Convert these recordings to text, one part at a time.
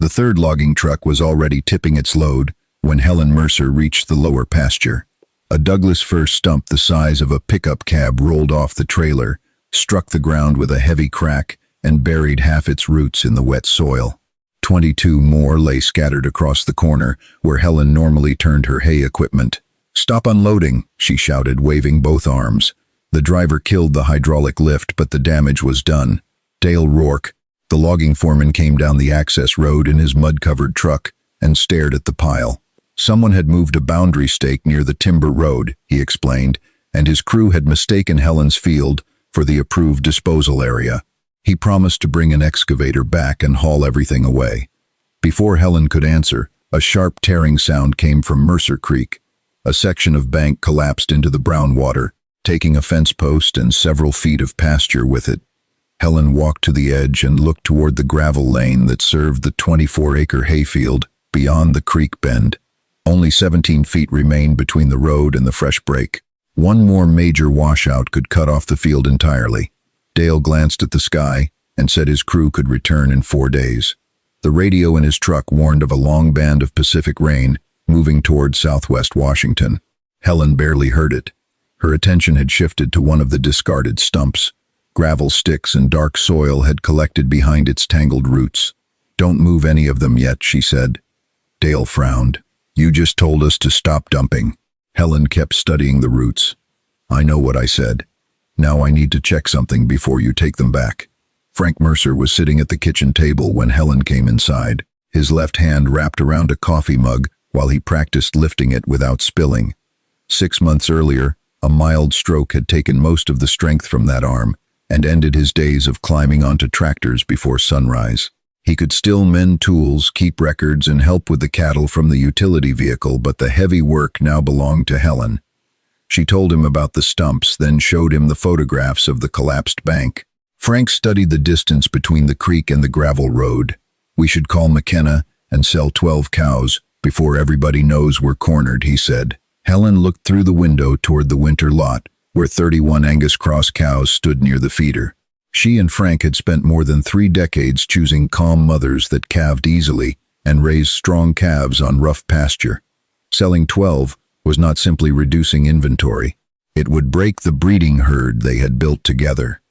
The third logging truck was already tipping its load when Helen Mercer reached the lower pasture. A Douglas-fir stump the size of a pickup cab rolled off the trailer, struck the ground with a heavy crack, and buried half its roots in the wet soil. 22 more lay scattered across the corner where Helen normally turned her hay equipment. "Stop unloading," she shouted, waving both arms. The driver killed the hydraulic lift, but the damage was done. Dale Rourke, the logging foreman, came down the access road in his mud-covered truck and stared at the pile. Someone had moved a boundary stake near the timber road, he explained, and his crew had mistaken Helen's field for the approved disposal area. He promised to bring an excavator back and haul everything away. Before Helen could answer, a sharp tearing sound came from Mercer Creek. A section of bank collapsed into the brown water, taking a fence post and several feet of pasture with it. Helen walked to the edge and looked toward the gravel lane that served the 24-acre hayfield beyond the creek bend. Only 17 feet remained between the road and the fresh break. One more major washout could cut off the field entirely. Dale glanced at the sky and said his crew could return in 4 days. The radio in his truck warned of a long band of Pacific rain moving toward southwest Washington. Helen barely heard it. Her attention had shifted to one of the discarded stumps. Gravel, sticks, and dark soil had collected behind its tangled roots. "Don't move any of them yet," she said. Dale frowned. "You just told us to stop dumping." Helen kept studying the roots. "I know what I said. Now I need to check something before you take them back." Frank Mercer was sitting at the kitchen table when Helen came inside, his left hand wrapped around a coffee mug while he practiced lifting it without spilling. 6 months earlier, a mild stroke had taken most of the strength from that arm and ended his days of climbing onto tractors before sunrise. He could still mend tools, keep records, and help with the cattle from the utility vehicle, but the heavy work now belonged to Helen. She told him about the stumps, then showed him the photographs of the collapsed bank. Frank studied the distance between the creek and the gravel road. "We should call McKenna and sell 12 cows before everybody knows we're cornered," he said. Helen looked through the window toward the winter lot, where 31 Angus cross cows stood near the feeder. She and Frank had spent more than 3 decades choosing calm mothers that calved easily and raised strong calves on rough pasture. Selling 12 was not simply reducing inventory. It would break the breeding herd they had built together.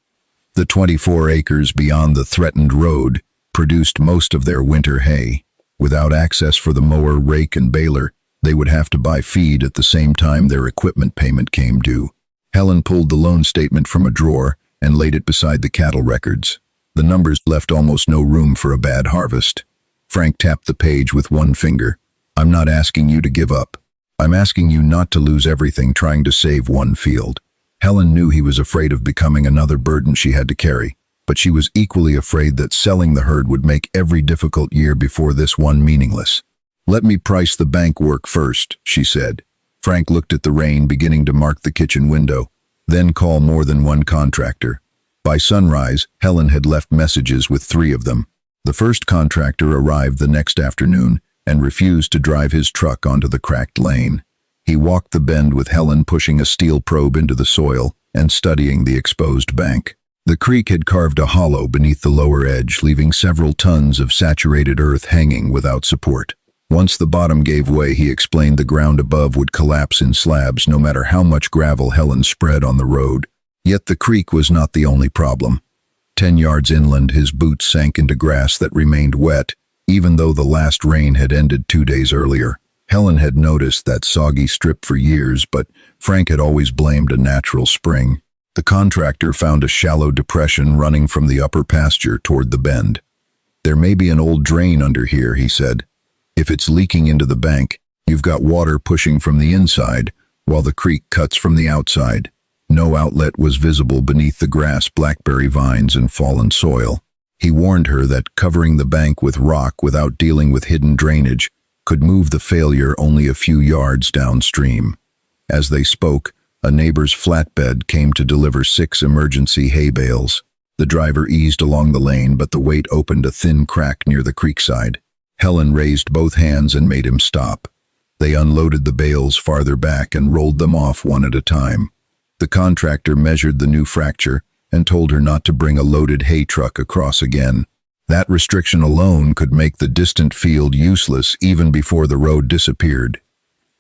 The 24 acres beyond the threatened road produced most of their winter hay. Without access for the mower, rake, and baler, they would have to buy feed at the same time their equipment payment came due. Helen pulled the loan statement from a drawer and laid it beside the cattle records. The numbers left almost no room for a bad harvest. Frank tapped the page with one finger. "I'm not asking you to give up. I'm asking you not to lose everything trying to save one field." Helen knew he was afraid of becoming another burden she had to carry, but she was equally afraid that selling the herd would make every difficult year before this one meaningless. "Let me price the bank work first," she said. Frank looked at the rain beginning to mark the kitchen window, then call more than one contractor. By sunrise, Helen had left messages with 3 of them. The first contractor arrived the next afternoon and refused to drive his truck onto the cracked lane. He walked the bend with Helen pushing a steel probe into the soil and studying the exposed bank. The creek had carved a hollow beneath the lower edge, leaving several tons of saturated earth hanging without support. Once the bottom gave way, he explained the ground above would collapse in slabs no matter how much gravel Helen spread on the road. Yet the creek was not the only problem. 10 yards inland, his boots sank into grass that remained wet, even though the last rain had ended 2 days earlier. Helen had noticed that soggy strip for years, but Frank had always blamed a natural spring. The contractor found a shallow depression running from the upper pasture toward the bend. "There may be an old drain under here," he said. "If it's leaking into the bank, you've got water pushing from the inside, while the creek cuts from the outside." No outlet was visible beneath the grass, blackberry vines, and fallen soil. He warned her that covering the bank with rock without dealing with hidden drainage could move the failure only a few yards downstream. As they spoke, a neighbor's flatbed came to deliver 6 emergency hay bales. The driver eased along the lane, but the weight opened a thin crack near the creekside. Helen raised both hands and made him stop. They unloaded the bales farther back and rolled them off one at a time. The contractor measured the new fracture and told her not to bring a loaded hay truck across again. That restriction alone could make the distant field useless even before the road disappeared.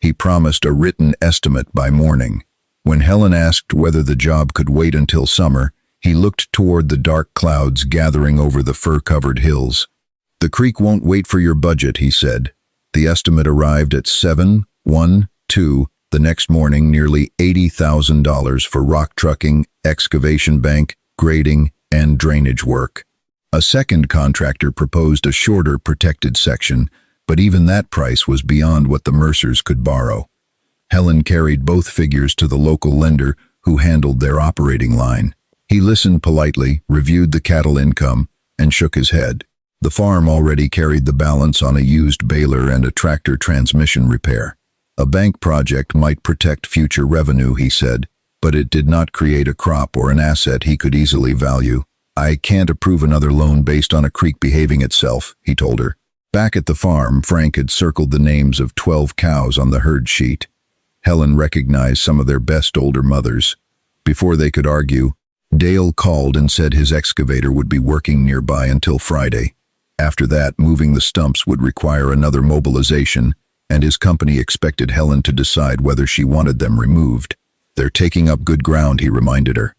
He promised a written estimate by morning. When Helen asked whether the job could wait until summer, he looked toward the dark clouds gathering over the fir-covered hills. "The creek won't wait for your budget," he said. The estimate arrived at 712 the next morning, nearly $80,000 for rock trucking, excavation bank, grading, and drainage work. A second contractor proposed a shorter protected section, but even that price was beyond what the Mercers could borrow. Helen carried both figures to the local lender who handled their operating line. He listened politely, reviewed the cattle income, and shook his head. The farm already carried the balance on a used baler and a tractor transmission repair. A bank project might protect future revenue, he said, but it did not create a crop or an asset he could easily value. "I can't approve another loan based on a creek behaving itself," he told her. Back at the farm, Frank had circled the names of 12 cows on the herd sheet. Helen recognized some of their best older mothers. Before they could argue, Dale called and said his excavator would be working nearby until Friday. After that, moving the stumps would require another mobilization, and his company expected Helen to decide whether she wanted them removed. "They're taking up good ground," he reminded her.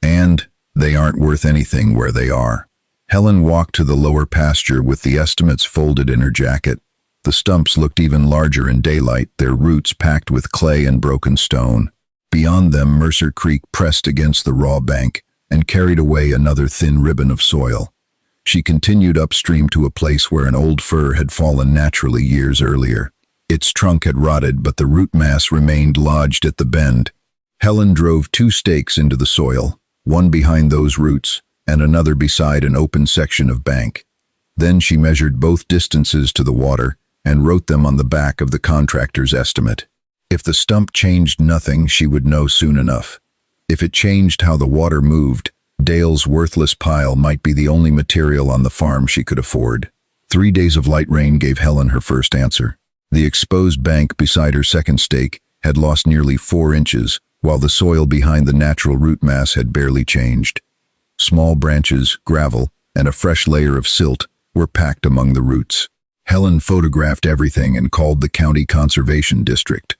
"And they aren't worth anything where they are." Helen walked to the lower pasture with the estimates folded in her jacket. The stumps looked even larger in daylight, their roots packed with clay and broken stone. Beyond them, Mercer Creek pressed against the raw bank and carried away another thin ribbon of soil. She continued upstream to a place where an old fir had fallen naturally years earlier. Its trunk had rotted, but the root mass remained lodged at the bend. Helen drove 2 stakes into the soil, one behind those roots and another beside an open section of bank. Then she measured both distances to the water and wrote them on the back of the contractor's estimate. If the stump changed nothing, she would know soon enough. If it changed how the water moved, Dale's worthless pile might be the only material on the farm she could afford. 3 days of light rain gave Helen her first answer. The exposed bank beside her second stake had lost nearly 4 inches, while the soil behind the natural root mass had barely changed. Small branches, gravel, and a fresh layer of silt were packed among the roots. Helen photographed everything and called the county conservation district.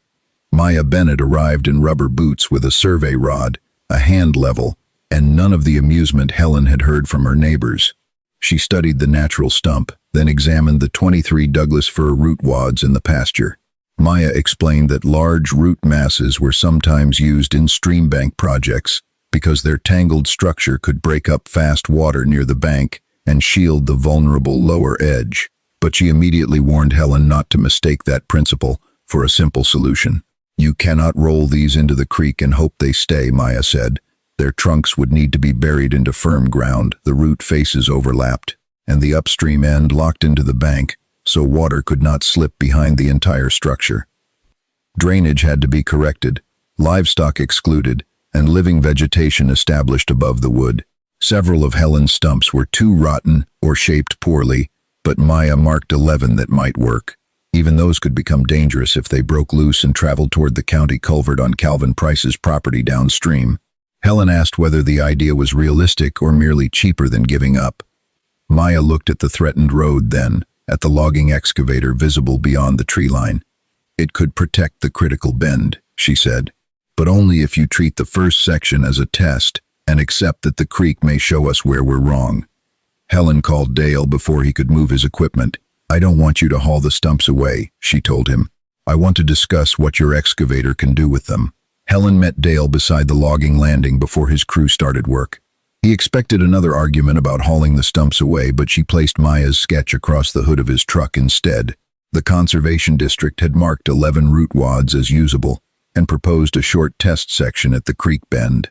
Maya Bennett arrived in rubber boots with a survey rod, a hand level, and none of the amusement Helen had heard from her neighbors. She studied the natural stump, then examined the 23 Douglas-fir root wads in the pasture. Maya explained that large root masses were sometimes used in stream bank projects because their tangled structure could break up fast water near the bank and shield the vulnerable lower edge. But she immediately warned Helen not to mistake that principle for a simple solution. "You cannot roll these into the creek and hope they stay," Maya said. "Their trunks would need to be buried into firm ground, the root faces overlapped, and the upstream end locked into the bank, so water could not slip behind the entire structure. Drainage had to be corrected, livestock excluded, and living vegetation established above the wood. Several of Helen's stumps were too rotten or shaped poorly, but Maya marked 11 that might work. Even those could become dangerous if they broke loose and traveled toward the county culvert on Calvin Price's property downstream. Helen asked whether the idea was realistic or merely cheaper than giving up. Maya looked at the threatened road, then at the logging excavator visible beyond the tree line. "It could protect the critical bend," she said, "but only if you treat the first section as a test and accept that the creek may show us where we're wrong." Helen called Dale before he could move his equipment. "I don't want you to haul the stumps away," she told him. "I want to discuss what your excavator can do with them." Helen met Dale beside the logging landing before his crew started work. He expected another argument about hauling the stumps away, but she placed Maya's sketch across the hood of his truck instead. The conservation district had marked 11 root wads as usable and proposed a short test section at the creek bend.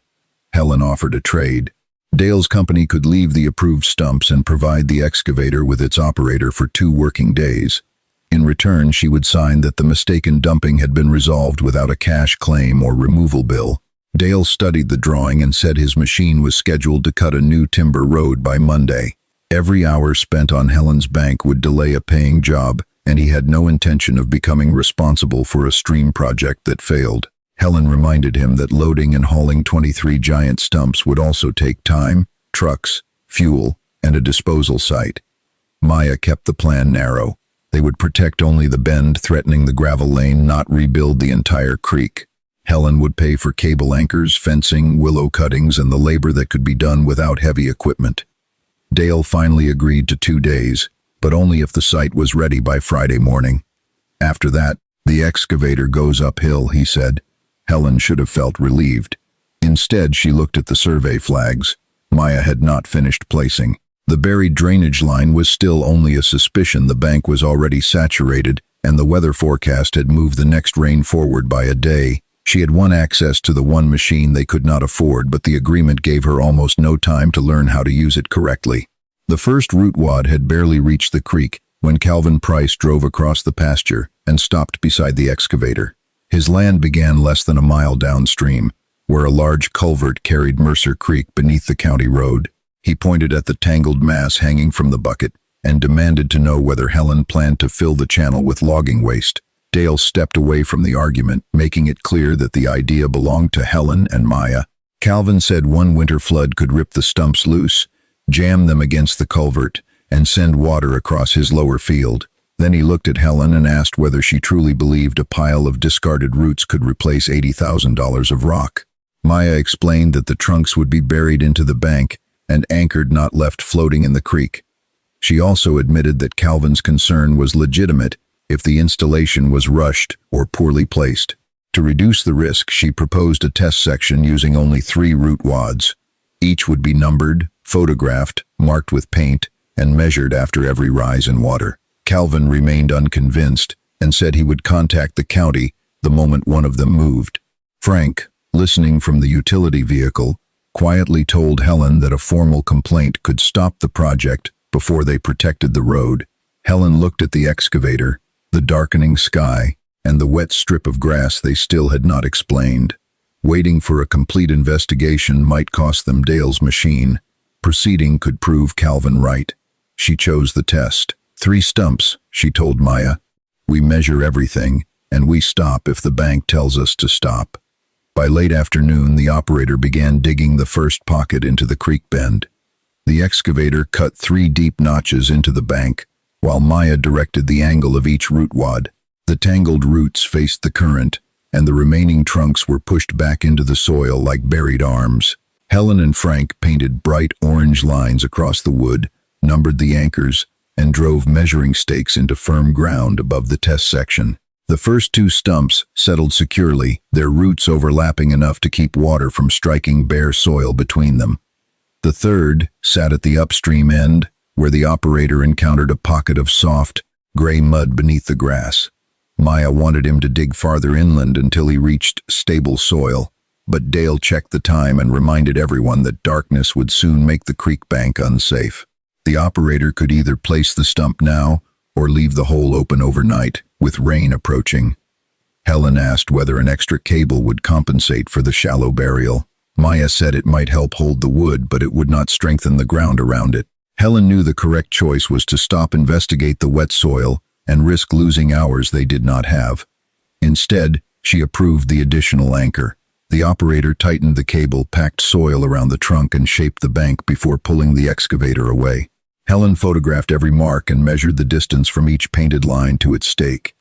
Helen offered a trade. Dale's company could leave the approved stumps and provide the excavator with its operator for 2 working days. In return, she would sign that the mistaken dumping had been resolved without a cash claim or removal bill. Dale studied the drawing and said his machine was scheduled to cut a new timber road by Monday. Every hour spent on Helen's bank would delay a paying job, and he had no intention of becoming responsible for a stream project that failed. Helen reminded him that loading and hauling 23 giant stumps would also take time, trucks, fuel, and a disposal site. Maya kept the plan narrow. They would protect only the bend threatening the gravel lane, not rebuild the entire creek. Helen would pay for cable anchors, fencing, willow cuttings, and the labor that could be done without heavy equipment. Dale finally agreed to 2 days, but only if the site was ready by Friday morning. After that, the excavator goes uphill, he said. Helen should have felt relieved. Instead, she looked at the survey flags. Maya had not finished placing. The buried drainage line was still only a suspicion. The bank was already saturated, and the weather forecast had moved the next rain forward by a day. She had won access to the one machine they could not afford, but the agreement gave her almost no time to learn how to use it correctly. The first root wad had barely reached the creek when Calvin Price drove across the pasture and stopped beside the excavator. His land began less than a mile downstream, where a large culvert carried Mercer Creek beneath the county road. He pointed at the tangled mass hanging from the bucket and demanded to know whether Helen planned to fill the channel with logging waste. Dale stepped away from the argument, making it clear that the idea belonged to Helen and Maya. Calvin said one winter flood could rip the stumps loose, jam them against the culvert, and send water across his lower field. Then he looked at Helen and asked whether she truly believed a pile of discarded roots could replace $80,000 of rock. Maya explained that the trunks would be buried into the bank and anchored, not left floating in the creek. She also admitted that Calvin's concern was legitimate if the installation was rushed or poorly placed. To reduce the risk, she proposed a test section using only 3 root wads. Each would be numbered, photographed, marked with paint, and measured after every rise in water. Calvin remained unconvinced and said he would contact the county the moment one of them moved. Frank, listening from the utility vehicle, quietly told Helen that a formal complaint could stop the project before they protected the road. Helen looked at the excavator, the darkening sky, and the wet strip of grass they still had not explained. Waiting for a complete investigation might cost them Dale's machine. Proceeding could prove Calvin right. She chose the test. 3 stumps, she told Maya. We measure everything, and we stop if the bank tells us to stop. By late afternoon, the operator began digging the first pocket into the creek bend. The excavator cut 3 deep notches into the bank, while Maya directed the angle of each root wad. The tangled roots faced the current, and the remaining trunks were pushed back into the soil like buried arms. Helen and Frank painted bright orange lines across the wood, numbered the anchors, and drove measuring stakes into firm ground above the test section. The first 2 stumps settled securely, their roots overlapping enough to keep water from striking bare soil between them. The third sat at the upstream end, where the operator encountered a pocket of soft, gray mud beneath the grass. Maya wanted him to dig farther inland until he reached stable soil, but Dale checked the time and reminded everyone that darkness would soon make the creek bank unsafe. The operator could either place the stump now or leave the hole open overnight, with rain approaching. Helen asked whether an extra cable would compensate for the shallow burial. Maya said it might help hold the wood, but it would not strengthen the ground around it. Helen knew the correct choice was to stop, investigate the wet soil, and risk losing hours they did not have. Instead, she approved the additional anchor. The operator tightened the cable, packed soil around the trunk, and shaped the bank before pulling the excavator away. Helen photographed every mark and measured the distance from each painted line to its stake.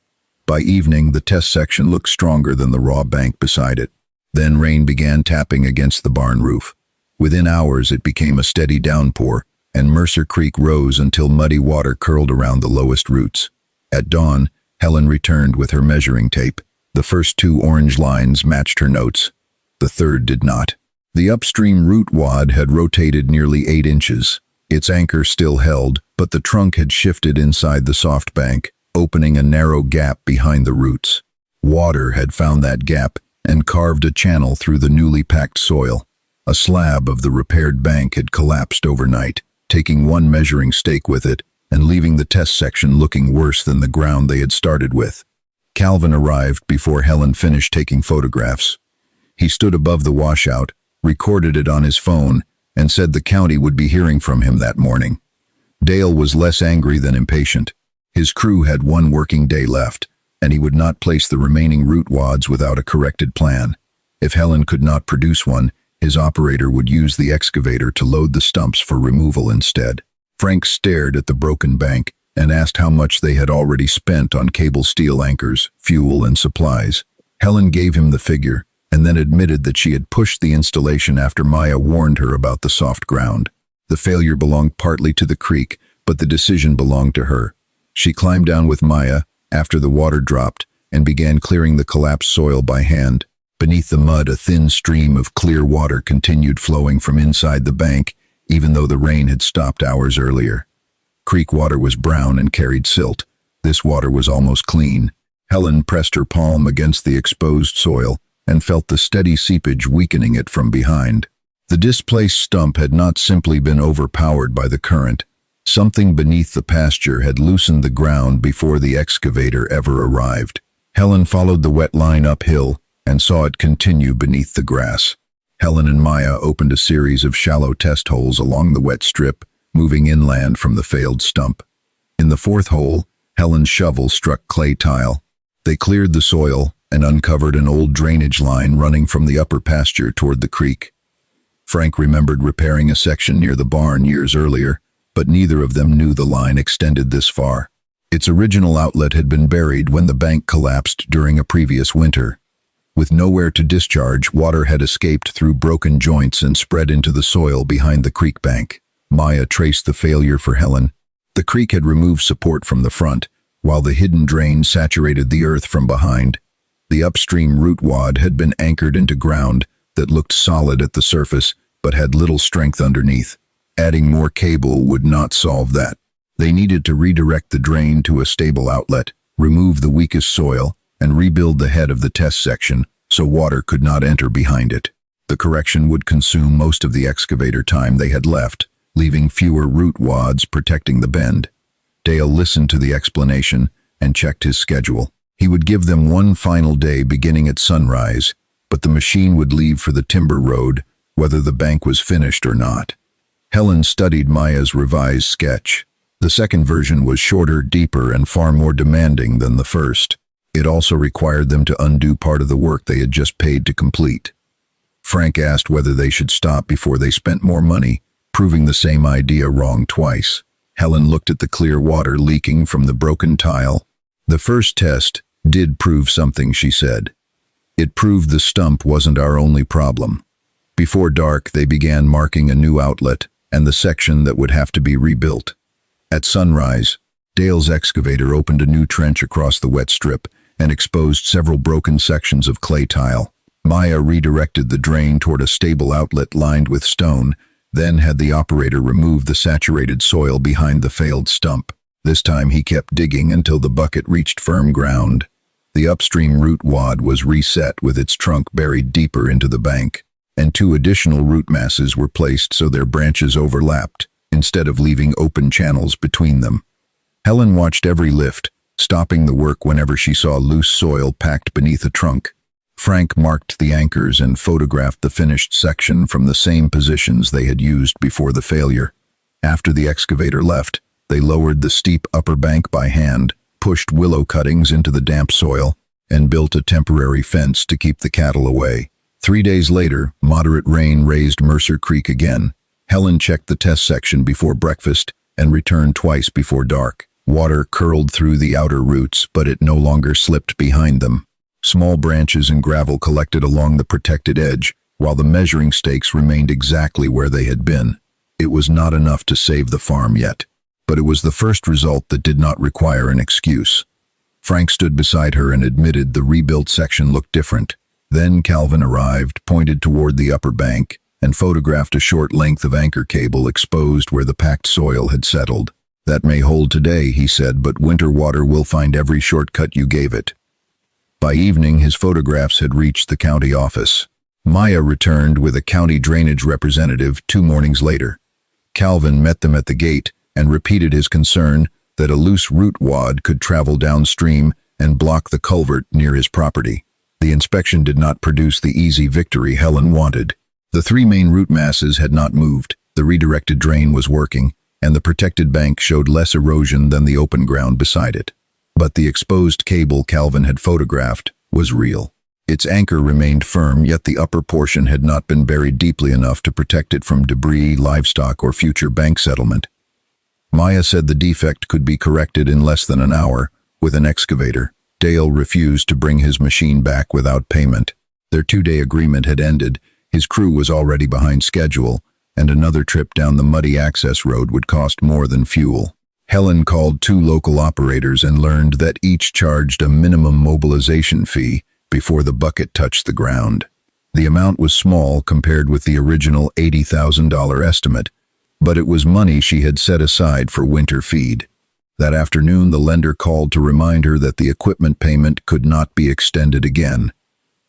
By evening, the test section looked stronger than the raw bank beside it. Then rain began tapping against the barn roof. Within hours, it became a steady downpour, and Mercer Creek rose until muddy water curled around the lowest roots. At dawn, Helen returned with her measuring tape. The first 2 orange lines matched her notes. The third did not. The upstream root wad had rotated nearly 8 inches. Its anchor still held, but the trunk had shifted inside the soft bank, opening a narrow gap behind the roots. Water had found that gap and carved a channel through the newly packed soil. A slab of the repaired bank had collapsed overnight, taking one measuring stake with it and leaving the test section looking worse than the ground they had started with. Calvin arrived before Helen finished taking photographs. He stood above the washout, recorded it on his phone, and said the county would be hearing from him that morning. Dale was less angry than impatient. His crew had 1 working day left, and he would not place the remaining root wads without a corrected plan. If Helen could not produce one, his operator would use the excavator to load the stumps for removal instead. Frank stared at the broken bank and asked how much they had already spent on cable steel anchors, fuel, and supplies. Helen gave him the figure and then admitted that she had pushed the installation after Maya warned her about the soft ground. The failure belonged partly to the creek, but the decision belonged to her. She climbed down with Maya after the water dropped and began clearing the collapsed soil by hand. Beneath the mud, a thin stream of clear water continued flowing from inside the bank, even though the rain had stopped hours earlier. Creek water was brown and carried silt. This water was almost clean. Helen pressed her palm against the exposed soil and felt the steady seepage weakening it from behind. The displaced stump had not simply been overpowered by the current. Something beneath the pasture had loosened the ground before the excavator ever arrived. Helen followed the wet line uphill and saw it continue beneath the grass. Helen and Maya opened a series of shallow test holes along the wet strip, moving inland from the failed stump. In the fourth hole, Helen's shovel struck clay tile. They cleared the soil and uncovered an old drainage line running from the upper pasture toward the creek. Frank remembered repairing a section near the barn years earlier, but neither of them knew the line extended this far. Its original outlet had been buried when the bank collapsed during a previous winter. With nowhere to discharge, water had escaped through broken joints and spread into the soil behind the creek bank. Maya traced the failure for Helen. The creek had removed support from the front, while the hidden drain saturated the earth from behind. The upstream root wad had been anchored into ground that looked solid at the surface, but had little strength underneath. Adding more cable would not solve that. They needed to redirect the drain to a stable outlet, remove the weakest soil, and rebuild the head of the test section so water could not enter behind it. The correction would consume most of the excavator time they had left, leaving fewer root wads protecting the bend. Dale listened to the explanation and checked his schedule. He would give them one final day beginning at sunrise, but the machine would leave for the timber road, whether the bank was finished or not. Helen studied Maya's revised sketch. The second version was shorter, deeper, and far more demanding than the first. It also required them to undo part of the work they had just paid to complete. Frank asked whether they should stop before they spent more money, proving the same idea wrong twice. Helen looked at the clear water leaking from the broken tile. The first test did prove something, she said. It proved the stump wasn't our only problem. Before dark, they began marking a new outlet and the section that would have to be rebuilt. At sunrise, Dale's excavator opened a new trench across the wet strip and exposed several broken sections of clay tile. Maya redirected the drain toward a stable outlet lined with stone, then had the operator remove the saturated soil behind the failed stump. This time he kept digging until the bucket reached firm ground. The upstream root wad was reset with its trunk buried deeper into the bank, and 2 additional root masses were placed so their branches overlapped, instead of leaving open channels between them. Helen watched every lift, stopping the work whenever she saw loose soil packed beneath a trunk. Frank marked the anchors and photographed the finished section from the same positions they had used before the failure. After the excavator left, they lowered the steep upper bank by hand, pushed willow cuttings into the damp soil, and built a temporary fence to keep the cattle away. 3 days later, moderate rain raised Mercer Creek again. Helen checked the test section before breakfast and returned twice before dark. Water curled through the outer roots, but it no longer slipped behind them. Small branches and gravel collected along the protected edge, while the measuring stakes remained exactly where they had been. It was not enough to save the farm yet, but it was the first result that did not require an excuse. Frank stood beside her and admitted the rebuilt section looked different. Then Calvin arrived, pointed toward the upper bank, and photographed a short length of anchor cable exposed where the packed soil had settled. "That may hold today," he said, "but winter water will find every shortcut you gave it." By evening, his photographs had reached the county office. Maya returned with a county drainage representative 2 mornings later. Calvin met them at the gate and repeated his concern that a loose root wad could travel downstream and block the culvert near his property. The inspection did not produce the easy victory Helen wanted. The 3 main root masses had not moved, the redirected drain was working, and the protected bank showed less erosion than the open ground beside it. But the exposed cable Calvin had photographed was real. Its anchor remained firm, yet the upper portion had not been buried deeply enough to protect it from debris, livestock, or future bank settlement. Maya said the defect could be corrected in less than an hour with an excavator. Dale refused to bring his machine back without payment. Their 2-day agreement had ended, his crew was already behind schedule, and another trip down the muddy access road would cost more than fuel. Helen called 2 local operators and learned that each charged a minimum mobilization fee before the bucket touched the ground. The amount was small compared with the original $80,000 estimate, but it was money she had set aside for winter feed. That afternoon, the lender called to remind her that the equipment payment could not be extended again.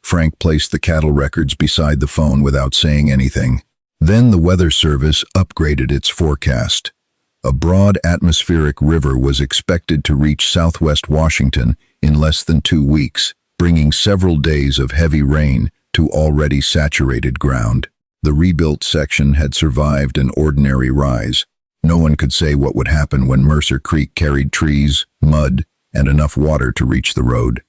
Frank placed the cattle records beside the phone without saying anything. Then the Weather Service upgraded its forecast. A broad atmospheric river was expected to reach southwest Washington in less than 2 weeks, bringing several days of heavy rain to already saturated ground. The rebuilt section had survived an ordinary rise. No one could say what would happen when Mercer Creek carried trees, mud, and enough water to reach the road.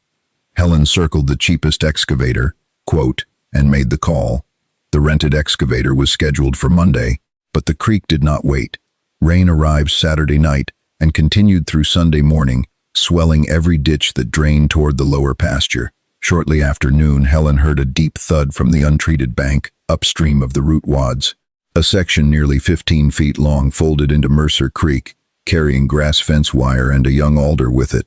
Helen circled the cheapest excavator, quote, and made the call. The rented excavator was scheduled for Monday, but the creek did not wait. Rain arrived Saturday night and continued through Sunday morning, swelling every ditch that drained toward the lower pasture. Shortly after noon, Helen heard a deep thud from the untreated bank, upstream of the root wads. A section nearly 15 feet long folded into Mercer Creek, carrying grass fence wire and a young alder with it.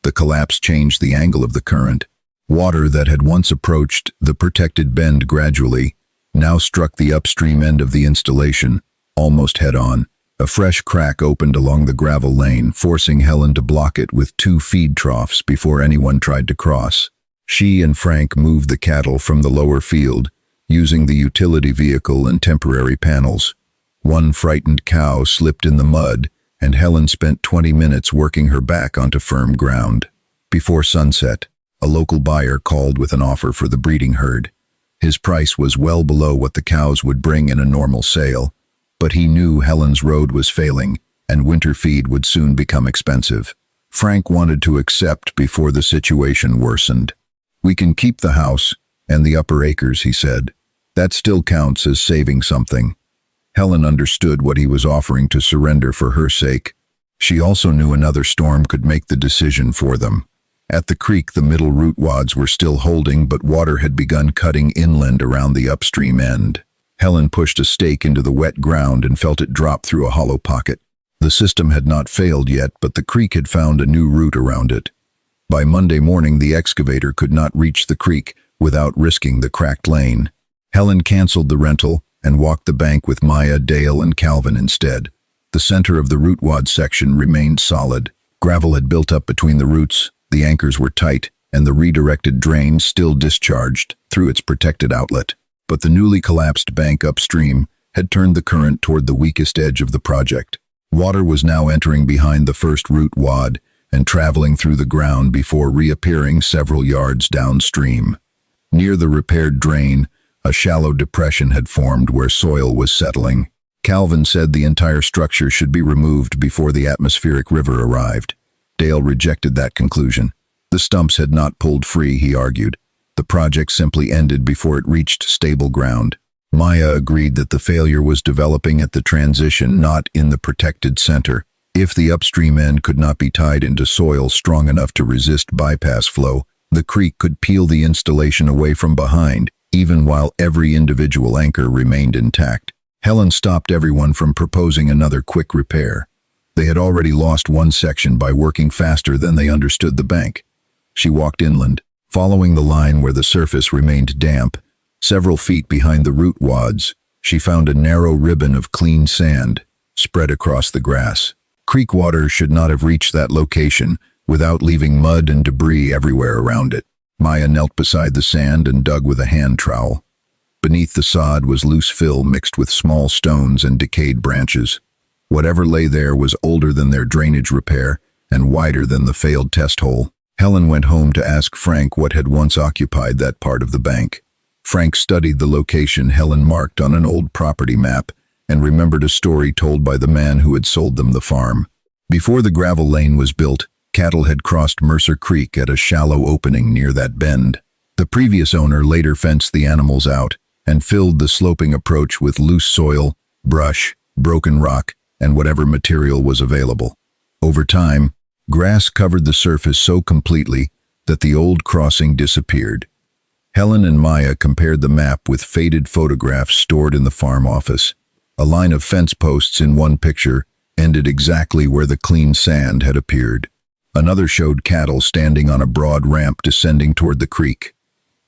The collapse changed the angle of the current. Water that had once approached the protected bend gradually now struck the upstream end of the installation, almost head-on. A fresh crack opened along the gravel lane, forcing Helen to block it with 2 feed troughs before anyone tried to cross. She and Frank moved the cattle from the lower field, using the utility vehicle and temporary panels. One frightened cow slipped in the mud, and Helen spent 20 minutes working her back onto firm ground. Before sunset, a local buyer called with an offer for the breeding herd. His price was well below what the cows would bring in a normal sale, but he knew Helen's road was failing, and winter feed would soon become expensive. Frank wanted to accept before the situation worsened. "We can keep the house and the upper acres," he said. "That still counts as saving something." Helen understood what he was offering to surrender for her sake. She also knew another storm could make the decision for them. At the creek, the middle root wads were still holding, but water had begun cutting inland around the upstream end. Helen pushed a stake into the wet ground and felt it drop through a hollow pocket. The system had not failed yet, but the creek had found a new route around it. By Monday morning, the excavator could not reach the creek without risking the cracked lane. Helen canceled the rental and walked the bank with Maya, Dale, and Calvin instead. The center of the root wad section remained solid. Gravel had built up between the roots, the anchors were tight, and the redirected drain still discharged through its protected outlet. But the newly collapsed bank upstream had turned the current toward the weakest edge of the project. Water was now entering behind the first root wad and traveling through the ground before reappearing several yards downstream. Near the repaired drain, a shallow depression had formed where soil was settling. Calvin said the entire structure should be removed before the atmospheric river arrived. Dale rejected that conclusion. The stumps had not pulled free, he argued. The project simply ended before it reached stable ground. Maya agreed that the failure was developing at the transition, not in the protected center. If the upstream end could not be tied into soil strong enough to resist bypass flow, the creek could peel the installation away from behind, even while every individual anchor remained intact. Helen stopped everyone from proposing another quick repair. They had already lost one section by working faster than they understood the bank. She walked inland, following the line where the surface remained damp. Several feet behind the root wads, she found a narrow ribbon of clean sand spread across the grass. Creek water should not have reached that location without leaving mud and debris everywhere around it. Maya knelt beside the sand and dug with a hand trowel. Beneath the sod was loose fill mixed with small stones and decayed branches. Whatever lay there was older than their drainage repair and wider than the failed test hole. Helen went home to ask Frank what had once occupied that part of the bank. Frank studied the location Helen marked on an old property map and remembered a story told by the man who had sold them the farm. Before the gravel lane was built, cattle had crossed Mercer Creek at a shallow opening near that bend. The previous owner later fenced the animals out and filled the sloping approach with loose soil, brush, broken rock, and whatever material was available. Over time, grass covered the surface so completely that the old crossing disappeared. Helen and Maya compared the map with faded photographs stored in the farm office. A line of fence posts in one picture ended exactly where the clean sand had appeared. Another showed cattle standing on a broad ramp descending toward the creek.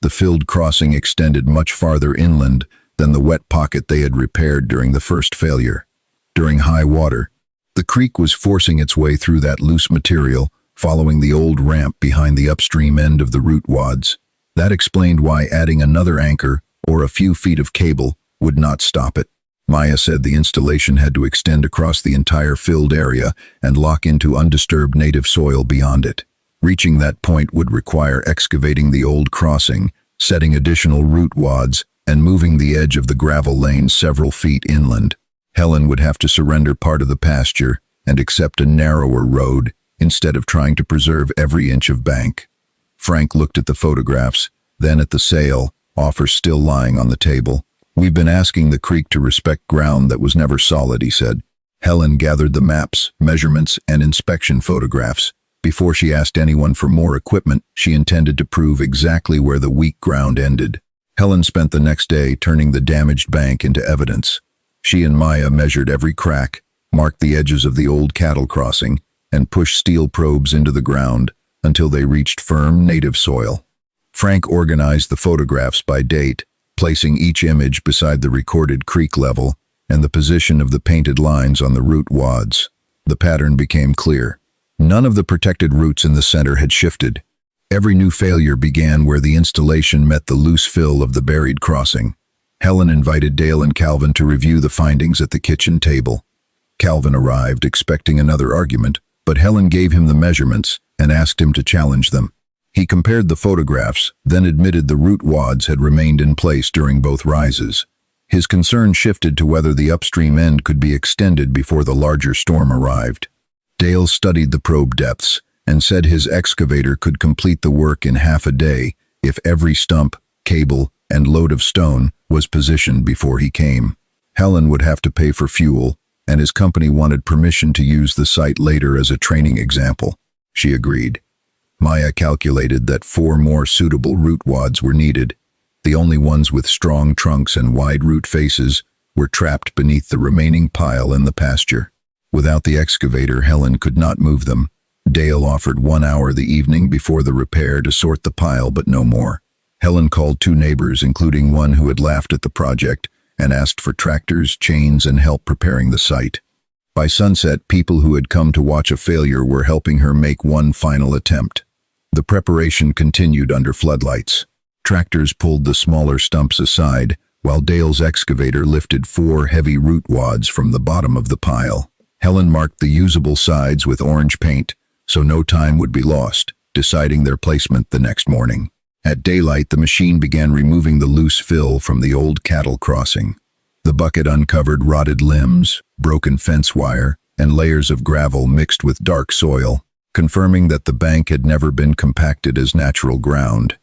The filled crossing extended much farther inland than the wet pocket they had repaired during the first failure. During high water, the creek was forcing its way through that loose material, following the old ramp behind the upstream end of the root wads. That explained why adding another anchor or a few feet of cable would not stop it. Maya said the installation had to extend across the entire filled area and lock into undisturbed native soil beyond it. Reaching that point would require excavating the old crossing, setting additional root wads, and moving the edge of the gravel lane several feet inland. Helen would have to surrender part of the pasture and accept a narrower road instead of trying to preserve every inch of bank. Frank looked at the photographs, then at the sale offer still lying on the table. "We've been asking the creek to respect ground that was never solid," he said. Helen gathered the maps, measurements, and inspection photographs. Before she asked anyone for more equipment, she intended to prove exactly where the weak ground ended. Helen spent the next day turning the damaged bank into evidence. She and Maya measured every crack, marked the edges of the old cattle crossing, and pushed steel probes into the ground until they reached firm native soil. Frank organized the photographs by date, placing each image beside the recorded creek level and the position of the painted lines on the root wads. The pattern became clear. None of the protected roots in the center had shifted. Every new failure began where the installation met the loose fill of the buried crossing. Helen invited Dale and Calvin to review the findings at the kitchen table. Calvin arrived expecting another argument, but Helen gave him the measurements and asked him to challenge them. He compared the photographs, then admitted the root wads had remained in place during both rises. His concern shifted to whether the upstream end could be extended before the larger storm arrived. Dale studied the probe depths and said his excavator could complete the work in half a day if every stump, cable, and load of stone was positioned before he came. Helen would have to pay for fuel, and his company wanted permission to use the site later as a training example. She agreed. Maya calculated that 4 more suitable root wads were needed. The only ones with strong trunks and wide root faces were trapped beneath the remaining pile in the pasture. Without the excavator, Helen could not move them. Dale offered 1 hour the evening before the repair to sort the pile, but no more. Helen called 2 neighbors, including one who had laughed at the project, and asked for tractors, chains, and help preparing the site. By sunset, people who had come to watch a failure were helping her make one final attempt. The preparation continued under floodlights. Tractors pulled the smaller stumps aside, while Dale's excavator lifted 4 heavy root wads from the bottom of the pile. Helen marked the usable sides with orange paint, so no time would be lost, deciding their placement the next morning. At daylight, the machine began removing the loose fill from the old cattle crossing. The bucket uncovered rotted limbs, broken fence wire, and layers of gravel mixed with dark soil, confirming that the bank had never been compacted as natural ground.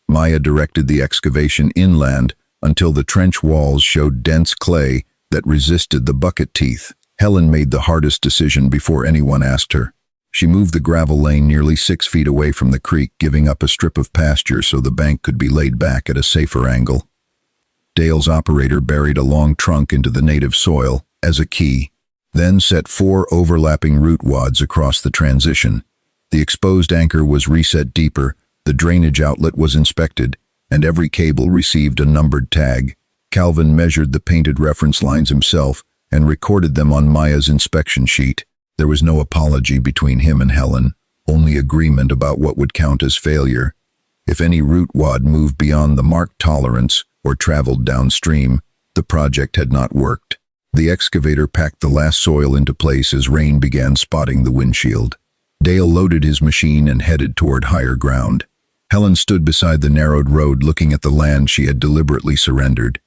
Maya directed the excavation inland until the trench walls showed dense clay that resisted the bucket teeth. Helen made the hardest decision before anyone asked her. She moved the gravel lane nearly 6 feet away from the creek, giving up a strip of pasture so the bank could be laid back at a safer angle. Dale's operator buried a long trunk into the native soil as a key, then set 4 overlapping root wads across the transition. The exposed anchor was reset deeper, the drainage outlet was inspected, and every cable received a numbered tag. Calvin measured the painted reference lines himself and recorded them on Maya's inspection sheet. There was no apology between him and Helen, only agreement about what would count as failure. If any root wad moved beyond the marked tolerance or traveled downstream, the project had not worked. The excavator packed the last soil into place as rain began spotting the windshield. Dale loaded his machine and headed toward higher ground. Helen stood beside the narrowed road looking at the land she had deliberately surrendered.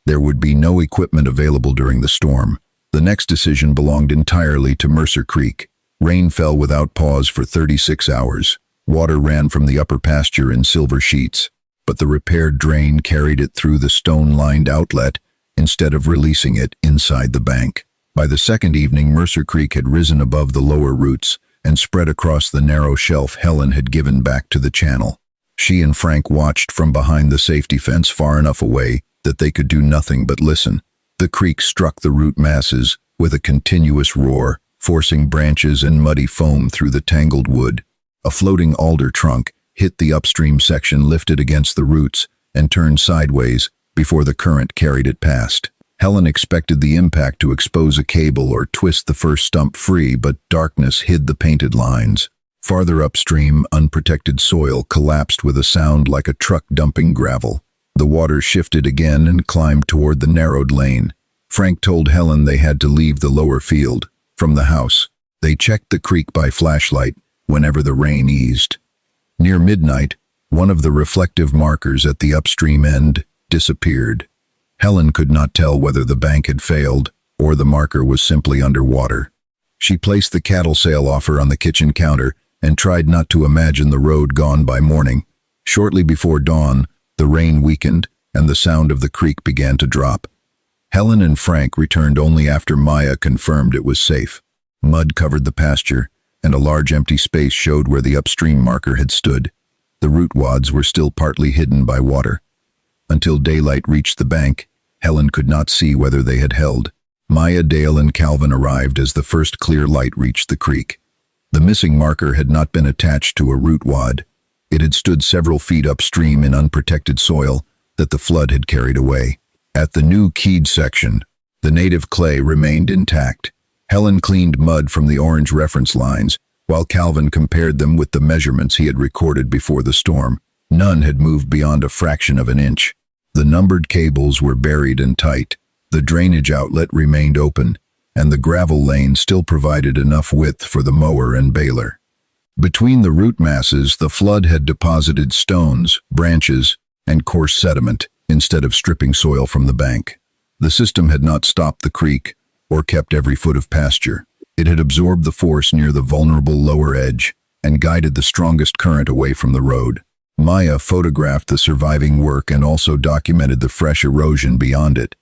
There would be no equipment available during the storm. The next decision belonged entirely to Mercer Creek. Rain fell without pause for 36 hours. Water ran from the upper pasture in silver sheets, but the repaired drain carried it through the stone-lined outlet instead of releasing it inside the bank. By the second evening, Mercer Creek had risen above the lower roots and spread across the narrow shelf Helen had given back to the channel. She and Frank watched from behind the safety fence far enough away that they could do nothing but listen. The creek struck the root masses with a continuous roar, forcing branches and muddy foam through the tangled wood. A floating alder trunk hit the upstream section, lifted against the roots, and turned sideways before the current carried it past. Helen expected the impact to expose a cable or twist the first stump free, but darkness hid the painted lines. Farther upstream, unprotected soil collapsed with a sound like a truck dumping gravel. The water shifted again and climbed toward the narrowed lane. Frank told Helen they had to leave the lower field. From the house, they checked the creek by flashlight whenever the rain eased. Near midnight, one of the reflective markers at the upstream end disappeared. Helen could not tell whether the bank had failed or the marker was simply underwater. She placed the cattle sale offer on the kitchen counter and tried not to imagine the road gone by morning. Shortly before dawn, the rain weakened and the sound of the creek began to drop. Helen and Frank returned only after Maya confirmed it was safe. Mud covered the pasture, and a large empty space showed where the upstream marker had stood. The root wads were still partly hidden by water. Until daylight reached the bank, Helen could not see whether they had held. Maya, Dale, and Calvin arrived as the first clear light reached the creek. The missing marker had not been attached to a root wad. It had stood several feet upstream in unprotected soil that the flood had carried away. At the new keyed section, the native clay remained intact. Helen cleaned mud from the orange reference lines, while Calvin compared them with the measurements he had recorded before the storm. None had moved beyond a fraction of an inch. The numbered cables were buried and tight. The drainage outlet remained open, and the gravel lane still provided enough width for the mower and baler. Between the root masses, the flood had deposited stones, branches, and coarse sediment instead of stripping soil from the bank. The system had not stopped the creek or kept every foot of pasture. It had absorbed the force near the vulnerable lower edge and guided the strongest current away from the road. Maya photographed the surviving work and also documented the fresh erosion beyond it.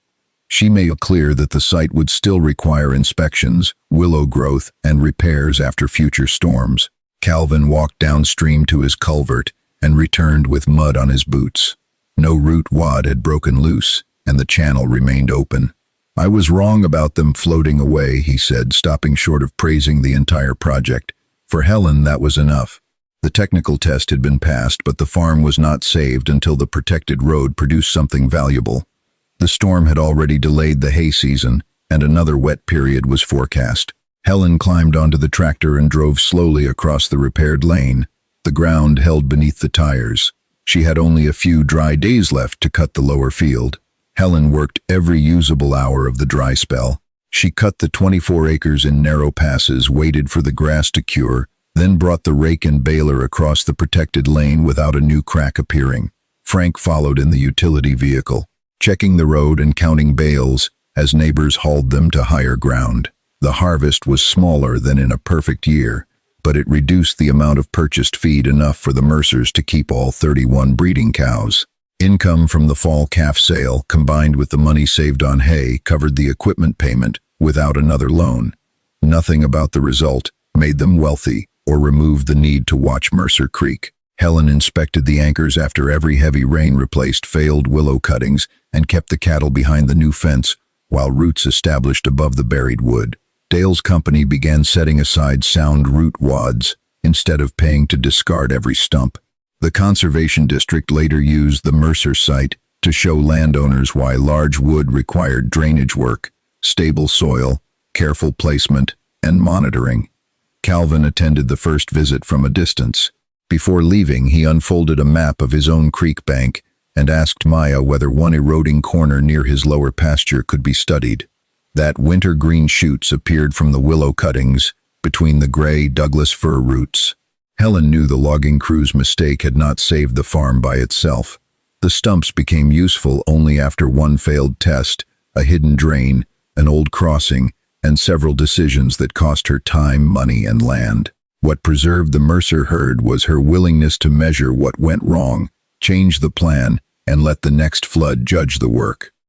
She made clear that the site would still require inspections, willow growth, and repairs after future storms. Calvin walked downstream to his culvert and returned with mud on his boots. No root wad had broken loose, and the channel remained open. "I was wrong about them floating away," he said, stopping short of praising the entire project. For Helen, that was enough. The technical test had been passed, but the farm was not saved until the protected road produced something valuable. The storm had already delayed the hay season, and another wet period was forecast. Helen climbed onto the tractor and drove slowly across the repaired lane. The ground held beneath the tires. She had only a few dry days left to cut the lower field. Helen worked every usable hour of the dry spell. She cut the 24 acres in narrow passes, waited for the grass to cure, then brought the rake and baler across the protected lane without a new crack appearing. Frank followed in the utility vehicle, checking the road and counting bales as neighbors hauled them to higher ground. The harvest was smaller than in a perfect year, but it reduced the amount of purchased feed enough for the Mercers to keep all 31 breeding cows. Income from the fall calf sale, combined with the money saved on hay, covered the equipment payment without another loan. Nothing about the result made them wealthy or removed the need to watch Mercer Creek. Helen inspected the anchors after every heavy rain, replaced failed willow cuttings, and kept the cattle behind the new fence while roots established above the buried wood. Dale's company began setting aside sound root wads instead of paying to discard every stump. The Conservation District later used the Mercer site to show landowners why large wood required drainage work, stable soil, careful placement, and monitoring. Calvin attended the first visit from a distance. Before leaving, he unfolded a map of his own creek bank and asked Maya whether one eroding corner near his lower pasture could be studied. That winter-green shoots appeared from the willow cuttings between the gray Douglas-fir roots. Helen knew the logging crew's mistake had not saved the farm by itself. The stumps became useful only after one failed test, a hidden drain, an old crossing, and several decisions that cost her time, money, and land. What preserved the Mercer herd was her willingness to measure what went wrong, change the plan, and let the next flood judge the work.